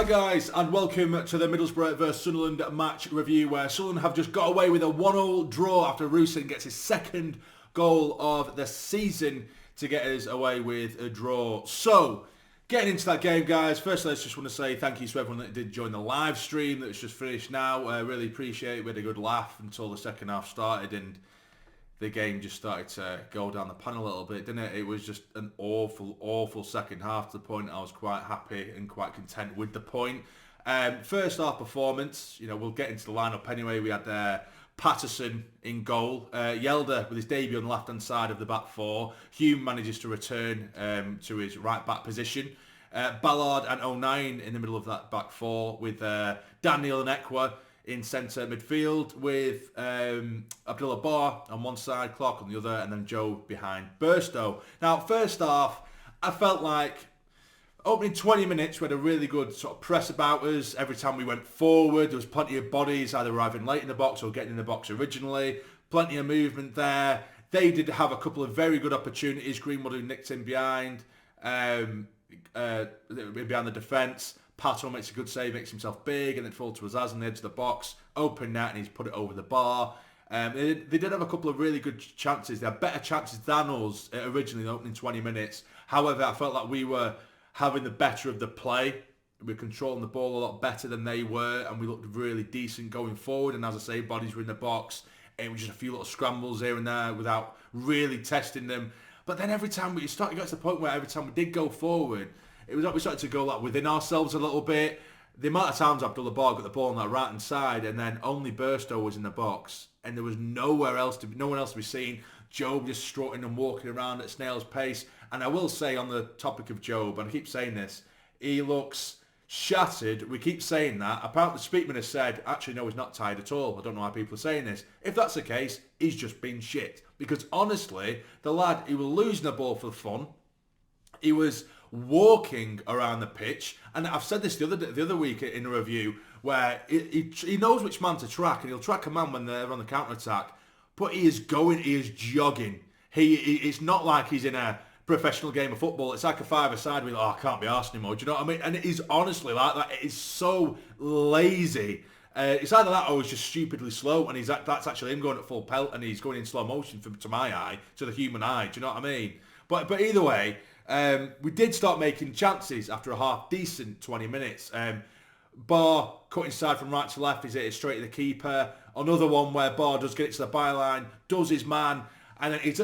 Hi guys, and welcome to the Middlesbrough vs Sunderland match review, where Sunderland have just got away with a 1-1 draw after Rusyn gets his second goal of the season to get us away with a draw. So, getting into that game, guys, firstly I just want to say thank you to everyone that did join the live stream that's just finished now. I really appreciate it. We had a good laugh until the second half started and the game just started to go down the pan a little bit, didn't it? It was just an awful second half, to the point I was quite happy and quite content with the point. First half performance, we'll get into the lineup anyway. We had Patterson in goal, Yelder with his debut on the left-hand side of the back four. Hume manages to return to his right-back position. Ballard and O'Nien in the middle of that back four, with Daniel and Ekwa in centre midfield, with Abdullah Bar on one side, Clark on the other, and then Joe behind Burstow. Now, first half, I felt like opening 20 minutes, we had a really good sort of press about us. Every time we went forward, there was plenty of bodies either arriving late in the box or getting in the box originally. Plenty of movement there. They did have a couple of very good opportunities. Greenwood, who nicked in behind the defence. Pato makes a good save, makes himself big, and it falls to Azaz on the edge of the box. Open net, and he's put it over the bar. They did have a couple of really good chances. They had better chances than us originally in the opening 20 minutes. However, I felt like we were having the better of the play. We were controlling the ball a lot better than they were, and we looked really decent going forward. And as I say, bodies were in the box. It was just a few little scrambles here and there without really testing them. But then every time we got to the point where every time we did go forward, it was like we started to go within ourselves a little bit. The amount of times Abdullah Bar got the ball on that right hand side, and then only Burstow was in the box, and there was no one else to be seen. Job just strutting and walking around at snail's pace. And I will say, on the topic of Job, and I keep saying this, he looks shattered. We keep saying that. Apparently Speakman has said, actually no, he's not tired at all. I don't know why people are saying this. If that's the case, he's just been shit. Because honestly, the lad, he was losing the ball for fun. He was walking around the pitch, and I've said this the other week in a review, where he knows which man to track, and he'll track a man when they're on the counter-attack, but he is jogging. It's not like he's in a professional game of football. It's like a five-a-side where I can't be arsed anymore, do you know what I mean? And it is honestly like that. It is so lazy. It's either that or he's just stupidly slow, and that's actually him going at full pelt, and he's going in slow motion to my eye, to the human eye, do you know what I mean? But either way, we did start making chances after a half decent 20 minutes. Bar cut inside from right to left, he's hit it straight to the keeper. Another one where Bar does get it to the byline, does his man, and then it's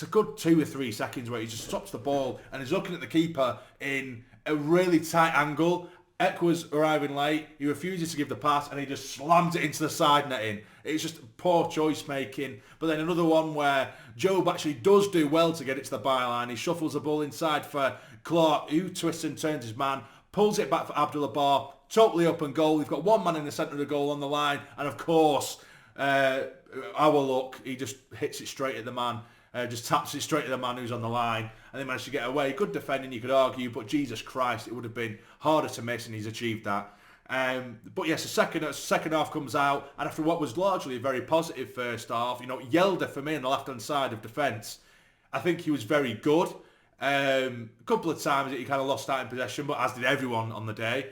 a good 2 or 3 seconds where he just stops the ball and is looking at the keeper in a really tight angle. Ekwa's arriving late, he refuses to give the pass, and he just slams it into the side netting. It's just poor choice making. But then another one where Job actually does do well to get it to the byline. He shuffles the ball inside for Clark, who twists and turns his man, pulls it back for Abdullah Bar, totally open goal. We've got one man in the centre of the goal on the line, and of course, our luck, he just hits it straight at the man. Just taps it straight to the man who's on the line, and they managed to get away. Good defending, you could argue, but Jesus Christ, it would have been harder to miss, and he's achieved that. But yes, the second half comes out, and after what was largely a very positive first half, Yelder for me on the left-hand side of defence, I think he was very good. A couple of times that he kind of lost that in possession, but as did everyone on the day.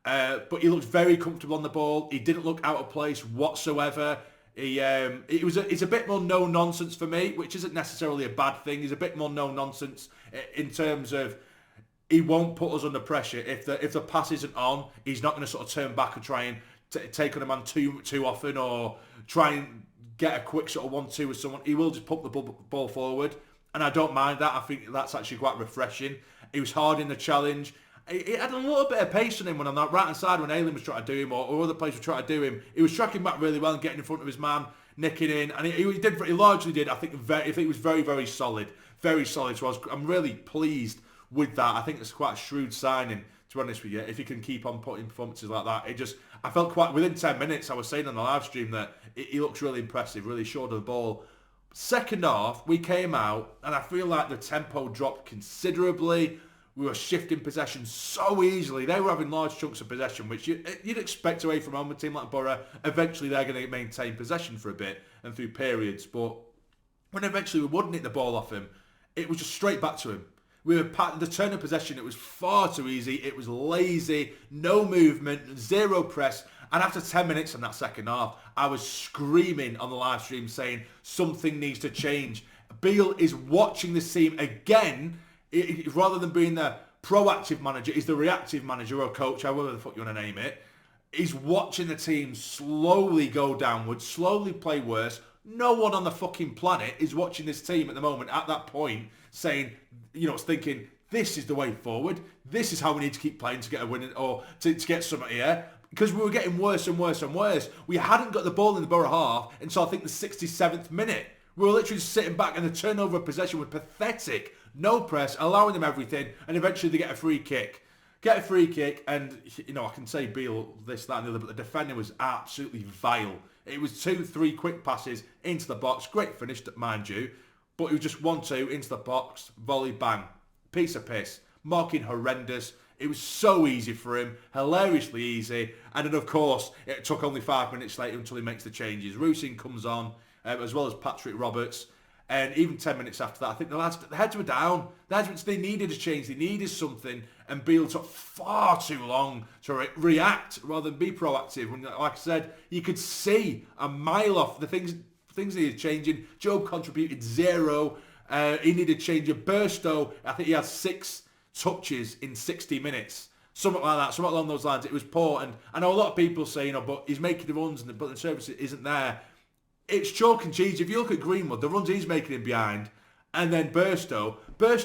But he looked very comfortable on the ball. He didn't look out of place whatsoever. It's a bit more no-nonsense for me, which isn't necessarily a bad thing. He's a bit more no-nonsense in terms of he won't put us under pressure. If the pass isn't on, he's not going to sort of turn back and try and take on a man too often, or try and get a quick sort of 1-2 with someone. He will just pump the ball forward, and I don't mind that. I think that's actually quite refreshing. He was hard in the challenge. He had a little bit of pace on him when on that right-hand side when Ayling was trying to do him, or other players were trying to do him. He was tracking back really well and getting in front of his man, nicking in, and he largely did. I think it was very, very solid. Very solid. So I'm really pleased with that. I think it's quite a shrewd signing, to be honest with you, if he can keep on putting performances like that. I felt quite, within 10 minutes, I was saying on the live stream that he looks really impressive, really short of the ball. Second half, we came out, and I feel like the tempo dropped considerably. We were shifting possession so easily. They were having large chunks of possession, which you'd expect away from home. A team like Borough, eventually they're going to maintain possession for a bit and through periods. But when eventually we wouldn't hit the ball off him, it was just straight back to him. The turn of possession, it was far too easy. It was lazy, no movement, zero press. And after 10 minutes in that second half, I was screaming on the live stream saying something needs to change. Beal is watching this team again, rather than being the proactive manager, he's the reactive manager or coach, however the fuck you want to name it. He's watching the team slowly go downwards, slowly play worse. No one on the fucking planet is watching this team at the moment at that point saying, thinking, this is the way forward. This is how we need to keep playing to get a win or to get something here. Because we were getting worse and worse and worse. We hadn't got the ball in the Borough half until I think the 67th minute. We were literally just sitting back and the turnover of possession was pathetic. No press, allowing them everything, and eventually they get a free kick. And, I can say Beal, this, that and the other, but the defending was absolutely vile. It was 2-3 quick passes into the box. Great finish, mind you. But it was just 1-2 into the box, volley, bang. Piece of piss. Marking horrendous. It was so easy for him, hilariously easy. And then, of course, it took only 5 minutes later until he makes the changes. Rusyn comes on, as well as Patrick Roberts. And even 10 minutes after that, I think the heads were down. They needed a change. They needed something. And Beal took far too long to react rather than be proactive. When, like I said, you could see a mile off the things needed changing. Job contributed 0. He needed changing. Burstow, I think he had 6 touches in 60 minutes. Something like that. Something along those lines. It was poor. And I know a lot of people say, but he's making the runs, but the service isn't there. It's chalk and cheese. If you look at Greenwood, the runs he's making in behind, and then Burstow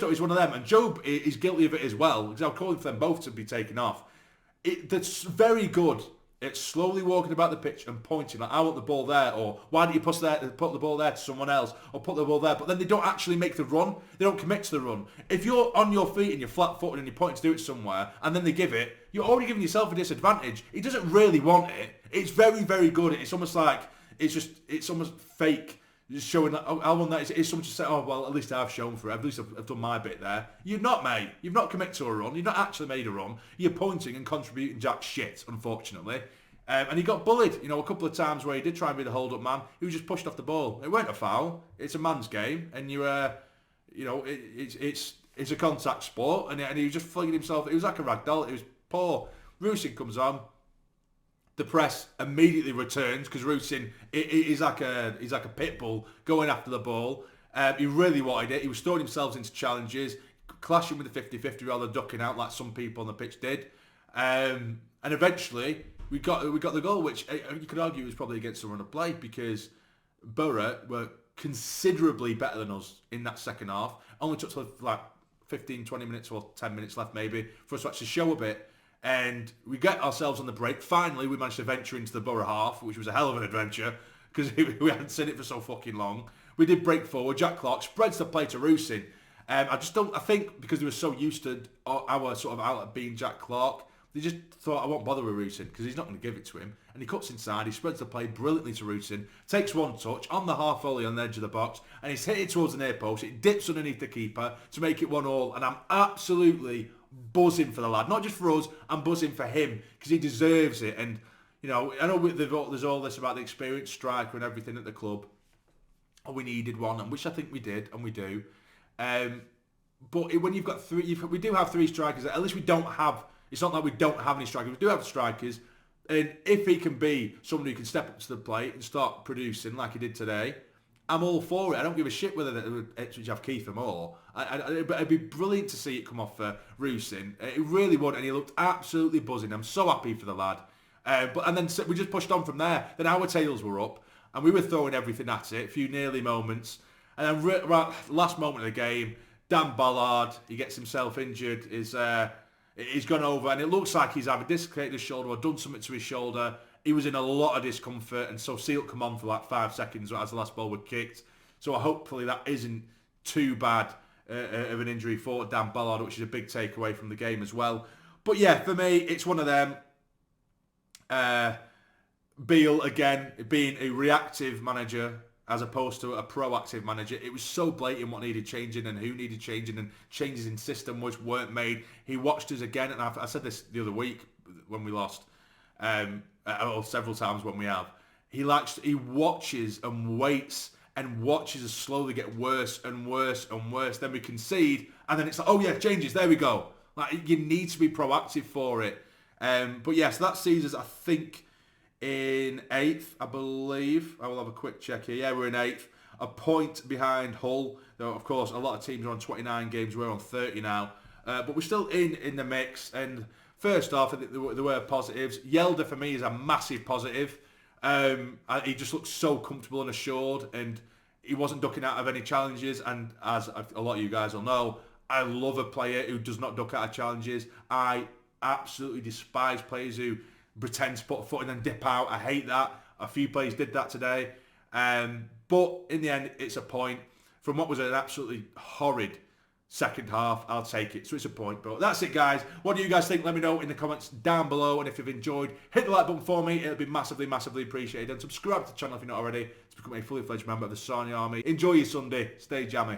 is one of them, and Job is guilty of it as well, because I'm calling for them both to be taken off. That's very good. It's slowly walking about the pitch and pointing, like, I want the ball there, or why don't you put the ball there to someone else, or put the ball there, but then they don't actually make the run. They don't commit to the run. If you're on your feet and you're flat-footed and you're pointing to do it somewhere, and then they give it, you're already giving yourself a disadvantage. He doesn't really want it. It's very, very good. It's almost like, it's almost fake, just showing that, I want that. It's someone just say, oh, well, at least I've shown for it. At least I've done my bit there. You've not, mate. You've not committed to a run. You've not actually made a run. You're pointing and contributing jack shit, unfortunately. And he got bullied, a couple of times where he did try and be the hold-up man. He was just pushed off the ball. It weren't a foul. It's a man's game. And it's a contact sport. And he was just flinging himself. It was like a ragdoll. It was poor. Rusyn comes on. The press immediately returns because Rusyn he's like a pit bull going after the ball. He really wanted it. He was throwing himself into challenges, clashing with the 50-50 rather than ducking out like some people on the pitch did. And eventually we got the goal, which you could argue was probably against the run of play because Borough were considerably better than us in that second half. Only took like 15, 20 minutes or 10 minutes left maybe for us to actually show a bit. And we get ourselves on the break. Finally, we managed to venture into the Borough half, which was a hell of an adventure because we hadn't seen it for so fucking long. We did break forward. Jack Clark spreads the play to Rusyn. I think because they were so used to our sort of outlet being Jack Clark, they just thought, I won't bother with Rusyn because he's not going to give it to him. And he cuts inside. He spreads the play brilliantly to Rusyn. Takes one touch on the half volley on the edge of the box. And he's hit it towards the near post. It dips underneath the keeper to make it 1-1. And I'm absolutely buzzing for the lad, not just for us. I'm buzzing for him because he deserves it. And I know there's all this about the experienced striker and everything at the club. Oh, we needed one, and which I think we did, and we do. But when you've got we do have 3 strikers. At least we don't have. It's not like we don't have any strikers. We do have strikers, and if he can be someone who can step up to the plate and start producing like he did today, I'm all for it. I don't give a shit whether Ipswich have Keith more. But it'd be brilliant to see it come off for Rusyn. It really would, and he looked absolutely buzzing. I'm so happy for the lad. And then we just pushed on from there. Then our tails were up, and we were throwing everything at it. A few nearly moments, and then last moment of the game, Dan Ballard, he gets himself injured. He's gone over, and it looks like he's either dislocated his shoulder or done something to his shoulder. He was in a lot of discomfort, and so Seal come on for like 5 seconds as the last ball was kicked. So hopefully that isn't too bad of an injury for Dan Ballard, which is a big takeaway from the game as well. But yeah, for me, it's one of them. Beal, again, being a reactive manager as opposed to a proactive manager. It was so blatant what needed changing and who needed changing, and changes in system which weren't made. He watched us again, and I said this the other week when we lost, or several times when we have. He watches and waits and watches us slowly get worse and worse and worse. Then we concede, and then it's like, oh yeah, changes, there we go. Like, you need to be proactive for it. But yes, that sees us, I think, in 8th, I believe. I will have a quick check here. Yeah, we're in 8th. A point behind Hull. Though, of course, a lot of teams are on 29 games. We're on 30 now. But we're still in the mix. And first off, I think there were positives. Yelder, for me, is a massive positive. He just looks so comfortable and assured. And he wasn't ducking out of any challenges. And as a lot of you guys will know, I love a player who does not duck out of challenges. I absolutely despise players who pretend to put a foot in and dip out. I hate that. A few players did that today. But in the end, it's a point. From what was an absolutely horrid second half, I'll take it. So it's a point. But that's it, guys. What do you guys think? Let me know in the comments down below. And if you've enjoyed, hit the like button for me. It'll be massively, massively appreciated. And subscribe to the channel if you're not already to become a fully fledged member of the Sarny Army. Enjoy your Sunday. Stay jammy.